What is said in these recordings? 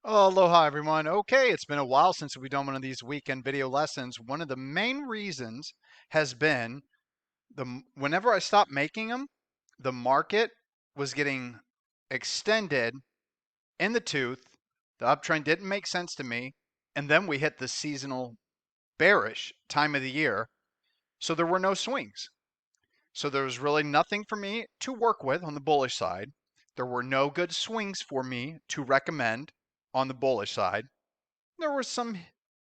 Aloha everyone. Okay, it's been a while since we've done one of these weekend video lessons. One of the main reasons has been whenever I stopped making them, the market was getting extended in the tooth. The uptrend didn't make sense to me, and then we hit the seasonal bearish time of the year, so there were no swings. So there was really nothing for me to work with on the bullish side. There were no good swings for me to recommend on the bullish side. There was some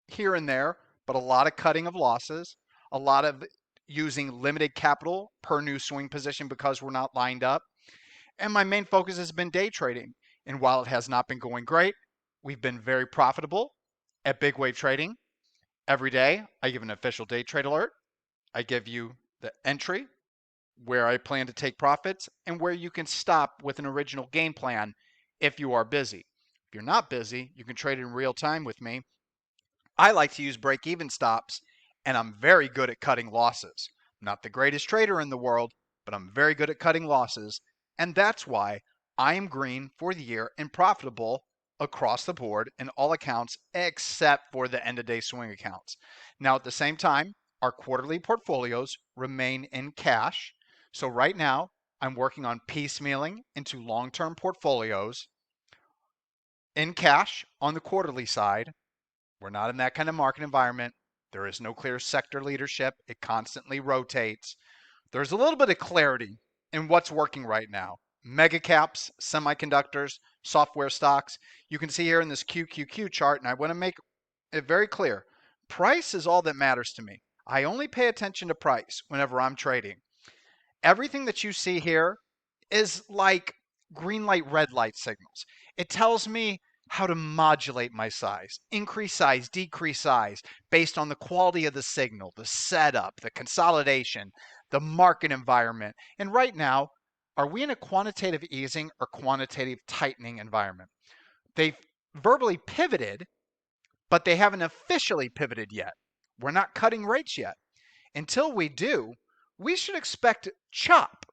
here and there, but a lot of cutting of losses, a lot of using limited capital per new swing position because we're not lined up. And my main focus has been day trading. And while it has not been going great, we've been very profitable at big wave trading. Every day, I give an official day trade alert. I give you the entry, where I plan to take profits, and where you can stop with an original game plan if you are busy. If you're not busy, you can trade in real time with me. I like to use break-even stops, and I'm very good at cutting losses. I'm not the greatest trader in the world, but I'm very good at cutting losses, and that's why I am green for the year and profitable across the board in all accounts except for the end-of-day swing accounts. Now, at the same time, our quarterly portfolios remain in cash. So right now, I'm working on piecemealing into long-term portfolios in cash on the quarterly side. We're not in that kind of market environment. There is no clear sector leadership. It constantly rotates. There's a little bit of clarity in what's working right now. Mega caps, semiconductors, software stocks. You can see here in this QQQ chart, and I want to make it very clear. Price is all that matters to me. I only pay attention to price whenever I'm trading. Everything that you see here is like green light, red light signals. It tells me how to modulate my size, increase size, decrease size, based on the quality of the signal, the setup, the consolidation, the market environment. And right now, are we in a quantitative easing or quantitative tightening environment? They've verbally pivoted, but they haven't officially pivoted yet. We're not cutting rates yet. Until we do, we should expect chop.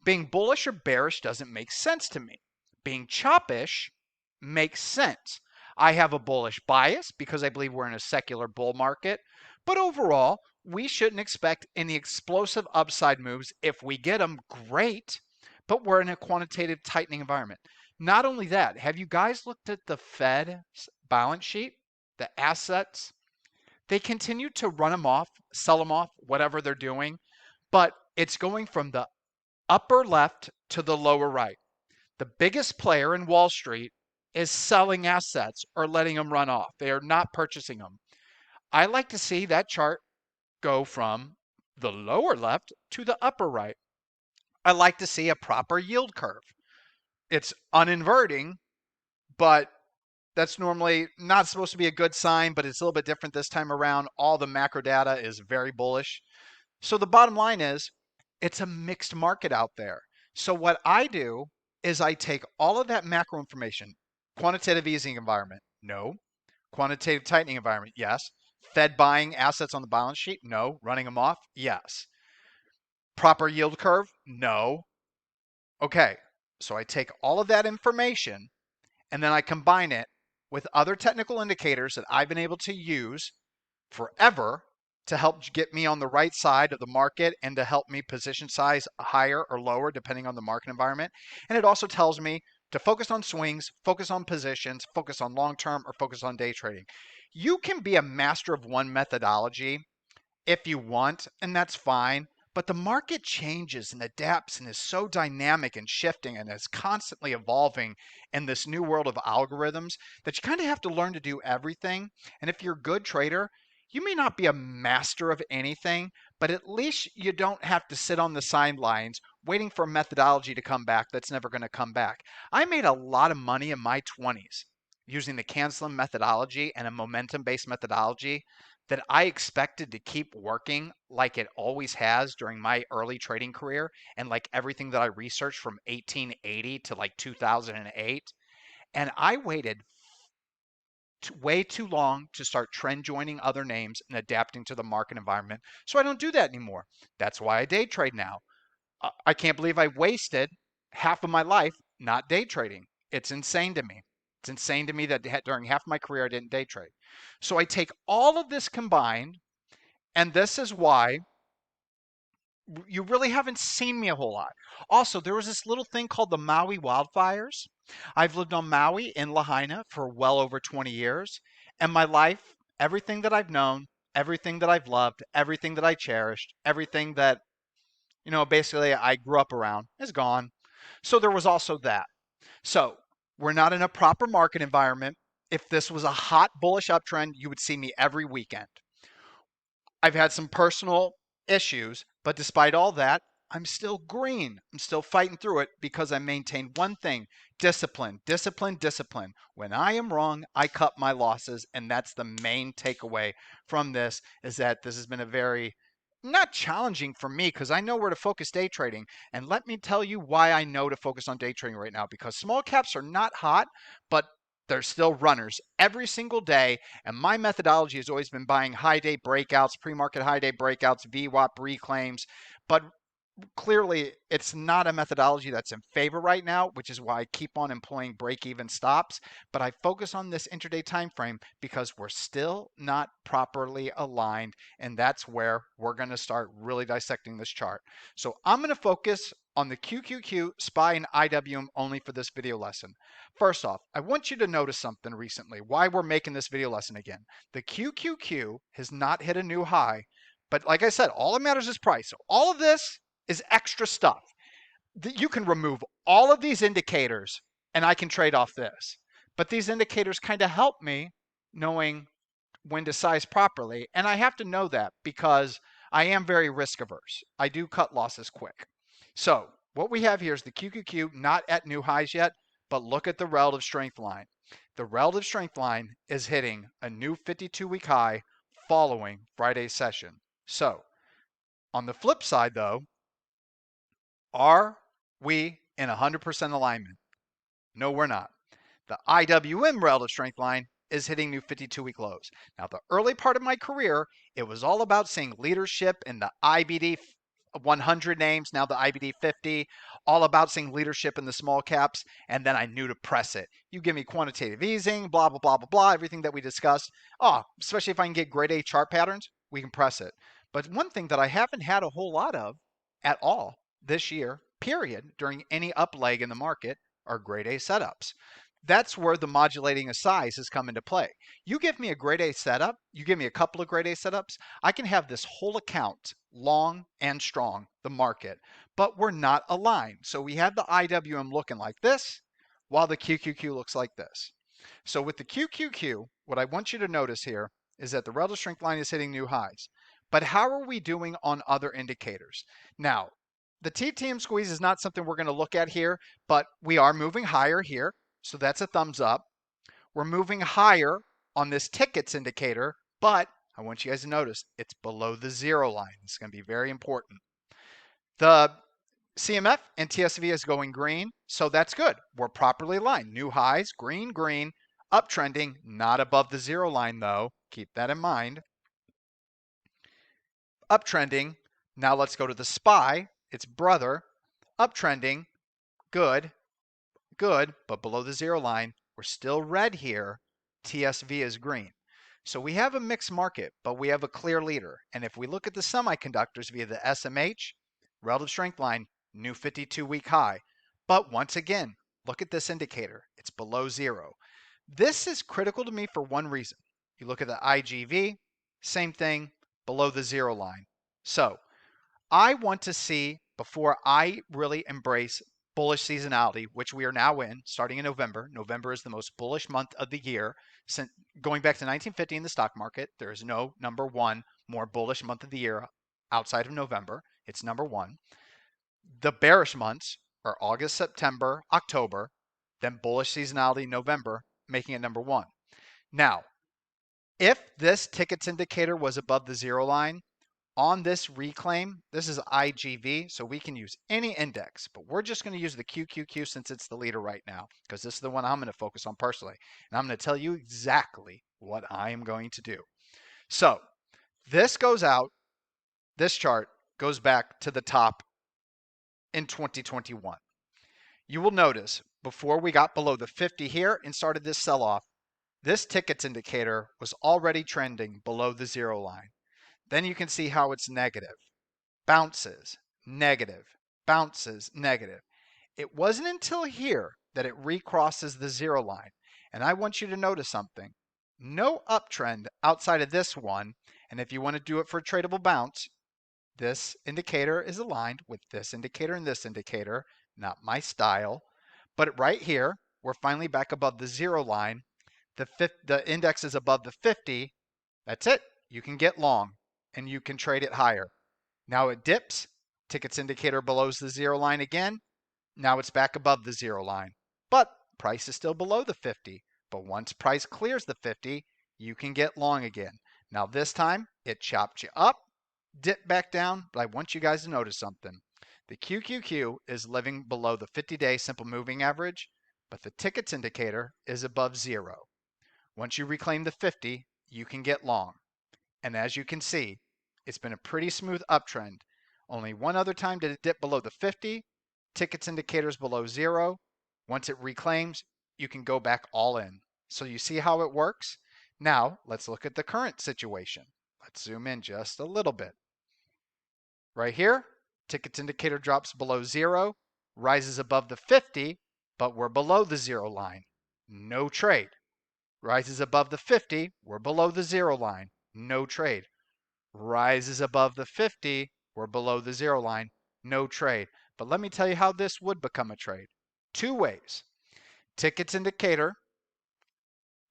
Being bullish or bearish doesn't make sense to me. Being choppish makes sense. I have a bullish bias because I believe we're in a secular bull market, but overall, we shouldn't expect any explosive upside moves. If we get them, great, but we're in a quantitative tightening environment. Not only that, have you guys looked at the Fed balance sheet, the assets? They continue to run them off, sell them off, whatever they're doing, but it's going from the upper left to the lower right. The biggest player in Wall Street is selling assets or letting them run off. They are not purchasing them. I like to see that chart go from the lower left to the upper right. I like to see a proper yield curve. It's uninverting, but that's normally not supposed to be a good sign, but it's a little bit different this time around. All the macro data is very bullish. So the bottom line is it's a mixed market out there. So what I do is I take all of that macro information, quantitative easing environment, no. Quantitative tightening environment, yes. Fed buying assets on the balance sheet, no. Running them off, yes. Proper yield curve, no. Okay, so I take all of that information and then I combine it with other technical indicators that I've been able to use forever to help get me on the right side of the market and to help me position size higher or lower depending on the market environment. And it also tells me to focus on swings, focus on positions, focus on long-term, or focus on day trading. You can be a master of one methodology if you want, and that's fine. But the market changes and adapts and is so dynamic and shifting and is constantly evolving in this new world of algorithms that you kind of have to learn to do everything. And if you're a good trader, you may not be a master of anything, but at least you don't have to sit on the sidelines waiting for a methodology to come back that's never going to come back. I made a lot of money in my 20s using the Cancelim methodology and a momentum-based methodology that I expected to keep working like it always has during my early trading career and like everything that I researched from 1880 to like 2008. And I waited way too long to start trend joining other names and adapting to the market environment. So I don't do that anymore. That's why I day trade now. I can't believe I wasted half of my life not day trading. It's insane to me. It's insane to me that during half my career I didn't day trade. So I take all of this combined, and this is why you really haven't seen me a whole lot. Also, there was this little thing called the Maui wildfires. I've lived on Maui in Lahaina for well over 20 years, and my life, everything that I've known, everything that I've loved, everything that I cherished, everything that, basically I grew up around is gone. So there was also that. So we're not in a proper market environment. If this was a hot bullish uptrend, you would see me every weekend. I've had some personal issues, but despite all that, I'm still green. I'm still fighting through it because I maintain one thing: discipline, discipline, discipline. When I am wrong, I cut my losses. And that's the main takeaway from this, is that this has been a very not challenging for me because I know where to focus day trading. And let me tell you why I know to focus on day trading right now, because small caps are not hot, but they're still runners every single day. And my methodology has always been buying high day breakouts, pre-market high day breakouts, VWAP reclaims. But clearly, it's not a methodology that's in favor right now, which is why I keep on employing break-even stops. But I focus on this intraday time frame because we're still not properly aligned, and that's where we're going to start really dissecting this chart. So I'm going to focus on the QQQ, SPY, and IWM only for this video lesson. First off, I want you to notice something recently, why we're making this video lesson again. The QQQ has not hit a new high, but like I said, all that matters is price. So all of this is extra stuff. You can remove all of these indicators and I can trade off this. But these indicators kind of help me knowing when to size properly. And I have to know that because I am very risk averse. I do cut losses quick. So what we have here is the QQQ not at new highs yet, but look at the relative strength line. The relative strength line is hitting a new 52-week high following Friday's session. So on the flip side though, are we in 100% alignment? No, we're not. The IWM relative strength line is hitting new 52-week lows. Now, the early part of my career, it was all about seeing leadership in the IBD 100 names, now the IBD 50, all about seeing leadership in the small caps, and then I knew to press it. You give me quantitative easing, blah, blah, blah, blah, blah, everything that we discussed. Especially if I can get grade A chart patterns, we can press it. But one thing that I haven't had a whole lot of at all this year, period, during any up leg in the market, are grade A setups. That's where the modulating of size has come into play. You give me a grade A setup, you give me a couple of grade A setups, I can have this whole account long and strong, the market, but we're not aligned. So we have the IWM looking like this while the QQQ looks like this. So with the QQQ, what I want you to notice here is that the relative strength line is hitting new highs. But how are we doing on other indicators? Now, the TTM squeeze is not something we're going to look at here, but we are moving higher here. So that's a thumbs up. We're moving higher on this tickets indicator, but I want you guys to notice it's below the zero line. It's going to be very important. The CMF and TSV is going green, so that's good. We're properly aligned. New highs, green, green, uptrending, not above the zero line though. Keep that in mind. Uptrending. Now let's go to the SPY, its brother. Uptrending, good, good, but below the zero line. We're still red here. TSV is green. So we have a mixed market, but we have a clear leader. And if we look at the semiconductors via the SMH, relative strength line, new 52-week high. But once again, look at this indicator. It's below zero. This is critical to me for one reason. You look at the IGV, same thing, below the zero line. So I want to see, before I really embrace bullish seasonality, which we are now in, starting in November. November is the most bullish month of the year. Since going back to 1950 in the stock market, there is no number one more bullish month of the year outside of November. It's number one. The bearish months are August, September, October, then bullish seasonality November, making it number one. Now, if this tickets indicator was above the zero line, on this reclaim, this is IGV, so we can use any index, but we're just going to use the QQQ since it's the leader right now, because this is the one I'm going to focus on personally. And I'm going to tell you exactly what I am going to do. So this goes out, this chart goes back to the top in 2021. You will notice before we got below the 50 here and started this sell-off, this tickets indicator was already trending below the zero line. Then you can see how it's negative, bounces, negative, bounces, negative. It wasn't until here that it recrosses the zero line. And I want you to notice something. No uptrend outside of this one. And if you want to do it for a tradable bounce, this indicator is aligned with this indicator and this indicator, not my style. But right here, we're finally back above the zero line. The index is above the 50. That's it. You can get long and you can trade it higher. Now it dips. Tickets indicator below the zero line again. Now it's back above the zero line. But price is still below the 50. But once price clears the 50, you can get long again. Now this time, it chopped you up, dipped back down, but I want you guys to notice something. The QQQ is living below the 50-day simple moving average, but the tickets indicator is above zero. Once you reclaim the 50, you can get long. And as you can see, it's been a pretty smooth uptrend. Only one other time did it dip below the 50. Tickets indicators below zero. Once it reclaims, you can go back all in. So you see how it works? Now, let's look at the current situation. Let's zoom in just a little bit. Right here, tickets indicator drops below zero, rises above the 50, but we're below the zero line. No trade. Rises above the 50, we're below the zero line. No trade. Rises above the 50, we're below the zero line. No trade. But let me tell you how this would become a trade. Two ways. Tickets indicator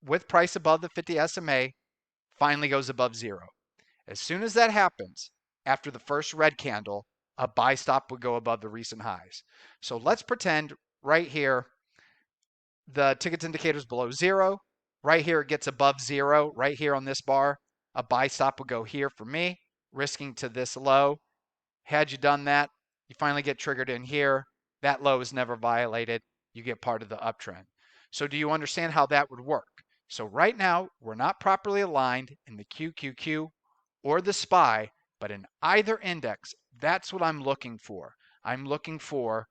with price above the 50 SMA finally goes above zero. As soon as that happens, after the first red candle, a buy stop would go above the recent highs. So let's pretend right here, the tickets indicator is below zero. Right here, it gets above zero. Right here on this bar, a buy stop would go here for me, risking to this low. Had you done that, you finally get triggered in here. That low is never violated. You get part of the uptrend. So do you understand how that would work? So right now, we're not properly aligned in the QQQ or the SPY, but in either index, that's what I'm looking for. I'm looking for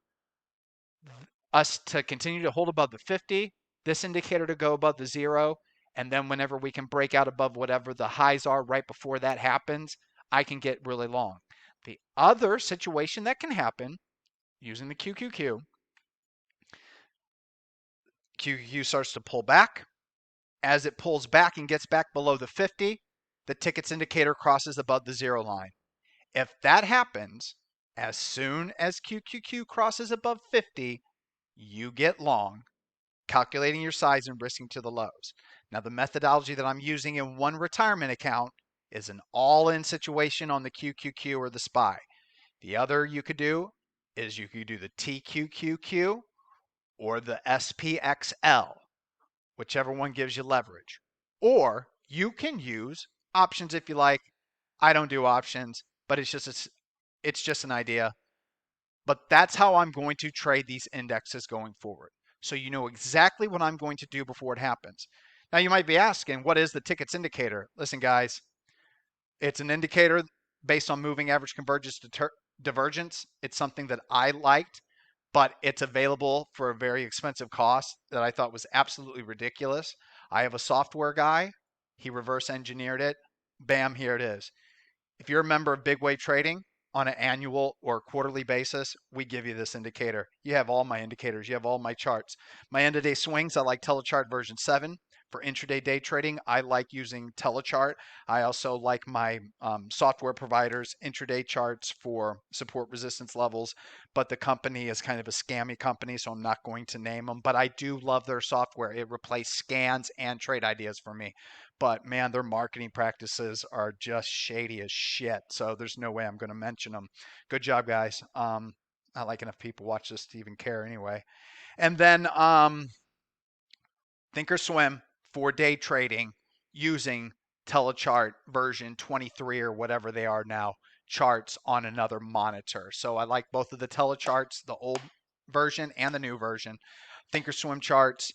us to continue to hold above the 50, this indicator to go above the zero, and then whenever we can break out above whatever the highs are right before that happens, I can get really long. The other situation that can happen using the QQQ, QQQ starts to pull back. As it pulls back and gets back below the 50, the tickets indicator crosses above the zero line. If that happens, as soon as QQQ crosses above 50, you get long, calculating your size and risking to the lows. Now, the methodology that I'm using in one retirement account is an all-in situation on the QQQ or the SPY. The other you could do is you could do the TQQQ or the SPXL, whichever one gives you leverage. Or you can use options if you like. I don't do options, but it's just an idea. But that's how I'm going to trade these indexes going forward. So you know exactly what I'm going to do before it happens. Now you might be asking, what is the tickets indicator? Listen, guys, it's an indicator based on moving average convergence divergence. It's something that I liked, but it's available for a very expensive cost that I thought was absolutely ridiculous. I have a software guy. He reverse engineered it. Bam, here it is. If you're a member of Big Wave Trading on an annual or quarterly basis, we give you this indicator. You have all my indicators. You have all my charts. My end-of-day swings, I like Telechart version 7. For intraday day trading, I like using Telechart. I also like my software providers intraday charts for support resistance levels, but the company is kind of a scammy company, so I'm not going to name them, but I do love their software. It replaced scans and trade ideas for me. But man, their marketing practices are just shady as shit. So there's no way I'm going to mention them. Good job, guys. Not like enough people watch this to even care anyway. And then Thinkorswim for day trading using Telechart version 23 or whatever they are now charts on another monitor. So I like both of the Telecharts, the old version and the new version. Thinkorswim charts.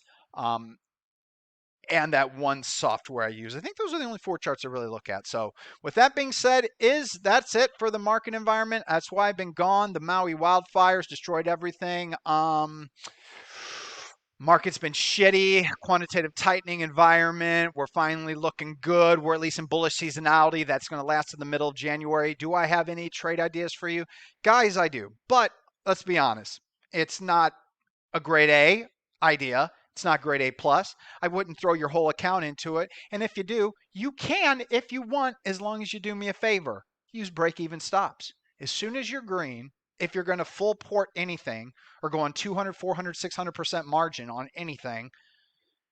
and that one software I use. I think those are the only 4 charts I really look at. So with that being said, that's it for the market environment. That's why I've been gone. The Maui wildfires destroyed everything. Market's been shitty, quantitative tightening environment. We're finally looking good. We're at least in bullish seasonality. That's going to last in the middle of January. Do I have any trade ideas for you? Guys, I do. But let's be honest. It's not a grade A idea. It's not grade A plus. I wouldn't throw your whole account into it. And if you do, you can if you want, as long as you do me a favor. Use break-even stops. As soon as you're green, if you're going to full port anything or go on 200, 400, 600% margin on anything,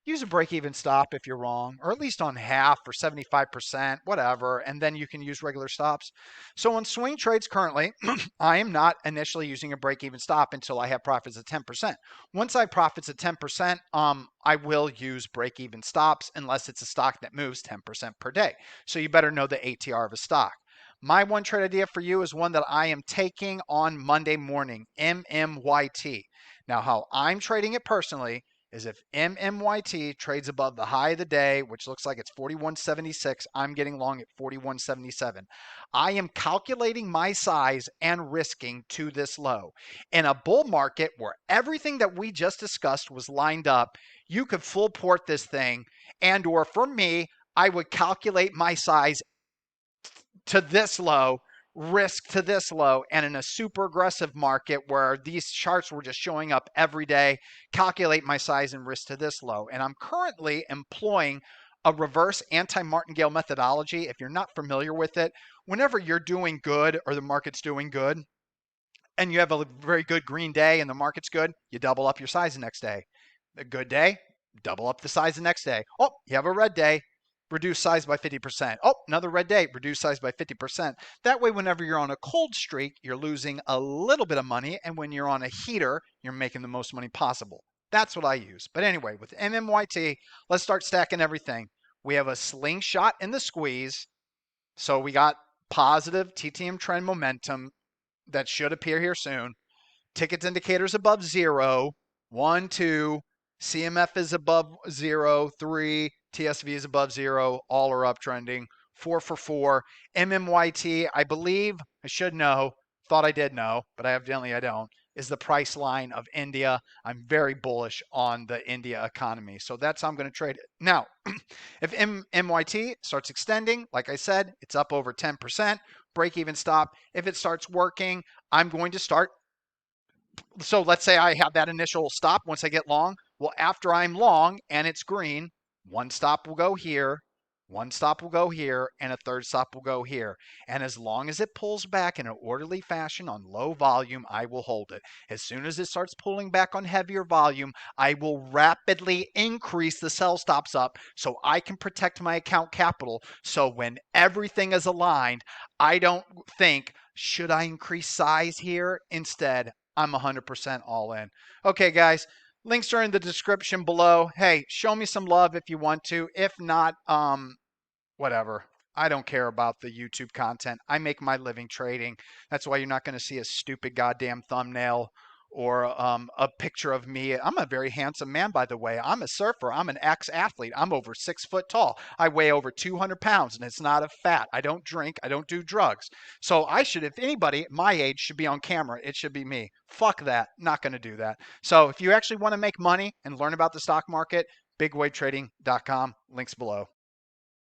use a break-even stop if you're wrong, or at least on half or 75%, whatever, and then you can use regular stops. So on swing trades currently, I am not initially using a break-even stop until I have profits at 10%. Once I have profits at 10%, I will use break-even stops unless it's a stock that moves 10% per day. So you better know the ATR of a stock. My one trade idea for you is one that I am taking on Monday morning, MMYT. Now, how I'm trading it personally is if MMYT trades above the high of the day, which looks like it's 41.76, I'm getting long at 41.77. I am calculating my size and risking to this low. In a bull market where everything that we just discussed was lined up, you could full port this thing, and or for me, I would calculate my size to this low, risk to this low, and in a super aggressive market where these charts were just showing up every day, calculate my size and risk to this low. And I'm currently employing a reverse anti-martingale methodology. If you're not familiar with it, whenever you're doing good or the market's doing good and you have a very good green day and the market's good, you double up your size the next day. A good day, double up the size the next day. Oh, you have a red day, reduce size by 50%. Oh, another red day, reduce size by 50%. That way, whenever you're on a cold streak, you're losing a little bit of money. And when you're on a heater, you're making the most money possible. That's what I use. But anyway, with MMYT, let's start stacking everything. We have a slingshot in the squeeze. So we got positive TTM trend momentum that should appear here soon. Tickets indicators above 0, 1, 2, CMF is above 0, 3, TSV is above 0, all are uptrending, 4 for 4. MMYT, I believe, I should know, thought I did know, but evidently I don't, is the price line of India. I'm very bullish on the India economy. So that's how I'm going to trade it. Now, if MMYT starts extending, like I said, it's up over 10%, break even stop. If it starts working, I'm going to start. So let's say I have that initial stop once I get long. Well, after I'm long and it's green, one stop will go here, one stop will go here, and a third stop will go here. And as long as it pulls back in an orderly fashion on low volume, I will hold it. As soon as it starts pulling back on heavier volume, I will rapidly increase the sell stops up so I can protect my account capital. So when everything is aligned, I don't think, should I increase size here? Instead, I'm 100% all in. Okay, guys. Links are in the description below. Hey, show me some love if you want to. If not, whatever. I don't care about the YouTube content. I make my living trading. That's why you're not going to see a stupid goddamn thumbnail or a picture of me. I'm a very handsome man, by the way. I'm a surfer. I'm an ex-athlete. I'm over 6 foot tall. I weigh over 200 pounds, and it's not a fat. I don't drink. I don't do drugs. So I should, if anybody my age should be on camera, it should be me. Fuck that. Not going to do that. So if you actually want to make money and learn about the stock market, bigwavetrading.com. Links below.